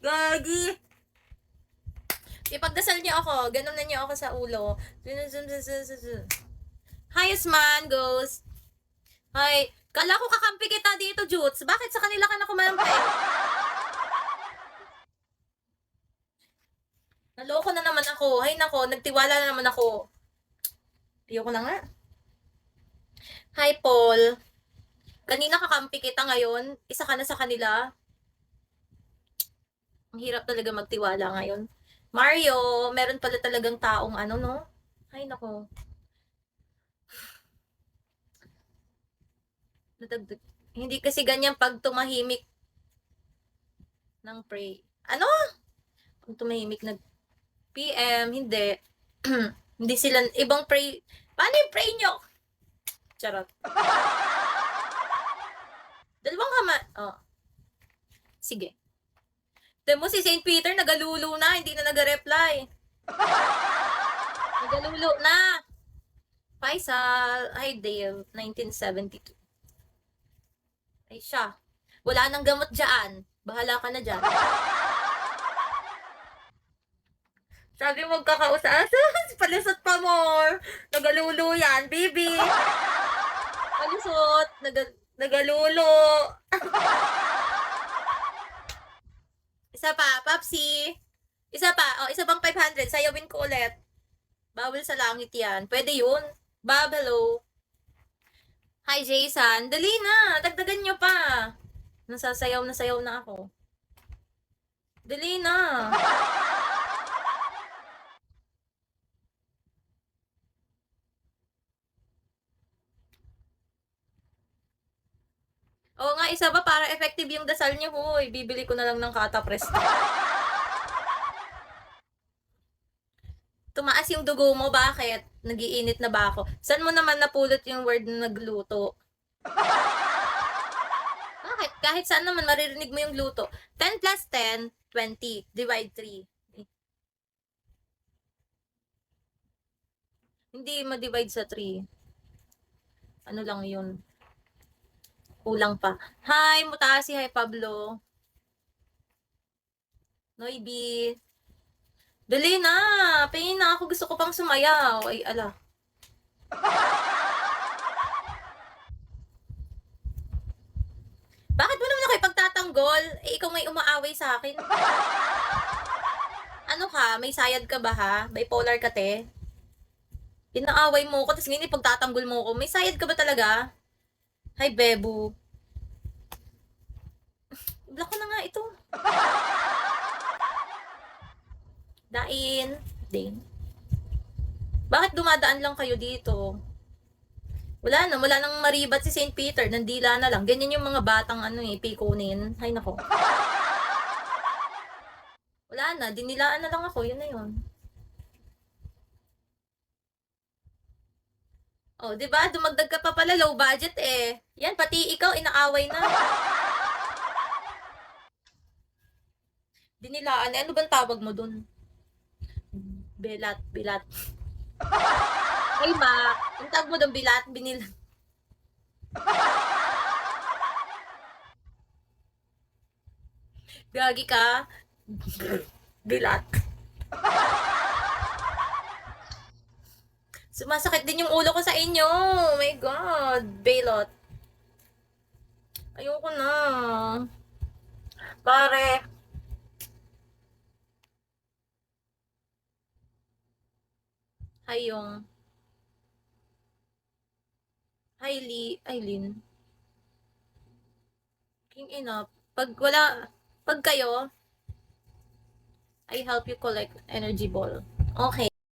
Gagi. Ipagdasal niyo ako. Ganun na niyo ako sa ulo. Hi, man goes. Hi. Kala ko kakampi kita dito, Jutes. Bakit sa kanila ka na kumampi? Naloko na naman ako. Hay nako, nagtiwala na naman ako. Ayoko na nga. Hi, Paul. Kanina kakampi kita ngayon. Isa ka na sa kanila. Ang hirap talaga magtiwala ngayon. Mario, meron pala talagang taong ano, no? Ay, nako. Hindi kasi ganyan pag tumahimik ng pray. Ano? Pag tumahimik nag PM, hindi. Hindi sila, ibang pray. Paano yung pray nyo? Charot. Dalawang hama. Oh. Sige. Tignan mo si St. Peter, nagalulo na, hindi na nag-reply. Nagalulo na. Faisal, hi Dale, 1972. Ay siya. Wala nang gamot dyan. Bahala ka na dyan. Sabi mo kakausap. Palusot pa more. Nagalulo yan, baby. Palusot. Nagalulo. Isa pa, Papsi. Isa pa. Oh, isa pang 500. Sayawin ko ulit. Bawal sa langit yan. Pwede yun. Bob, hello. Hi, Jason. Dali na. Dagdagan nyo pa. Nasasayaw na sayaw na ako. Dali na. Oo nga, isa ba para effective yung dasal niyo, hoy. Bibili ko na lang ng kata presto. Tumaas yung dugo mo, bakit? Nagiinit na ba ako? Saan mo naman napulot yung word na nagluto? Bakit? Kahit saan naman maririnig mo yung luto. 10 plus 10, 20. Divide 3. Hindi ma-divide sa 3. Ano lang yun? Kulang pa. Hi, Mutasi. Hi, Pablo. Noibi. Dali na. Pingin na ako. Gusto ko pang sumayaw. Ay, ala. Bakit mo naman ako ipagtatanggol? Eh, ikaw may umaaway sa akin. Ano ka? May sayad ka ba ha? Bipolar ka te? Inaaway mo ko, tapos ngayon ipagtatanggol mo ko. May sayad ka ba talaga? Hi, Bebu. Block ko na nga ito. Dain. Din. Bakit dumadaan lang kayo dito? Wala nang maribat si St. Peter, nandila na lang. Ganyan yung mga batang pikunin. Hay nako. Wala na, dinilaan na lang ako, yun na yun. Oh, 'di ba? Dumagdag ka pa pala, low budget eh. Yan, pati ikaw inaaway na. Dinilaan, eh, ano bang tawag mo dun? Bilat. Ay ba, ang tawag mo dun, bilat, binil. Gagi ka. Bilat. Sumasakit din yung ulo ko sa inyo. Oh my God. Belot. Ayoko na. Pare. Hayong. Aileen. King enough. Pag kayo, I help you collect energy ball. Okay.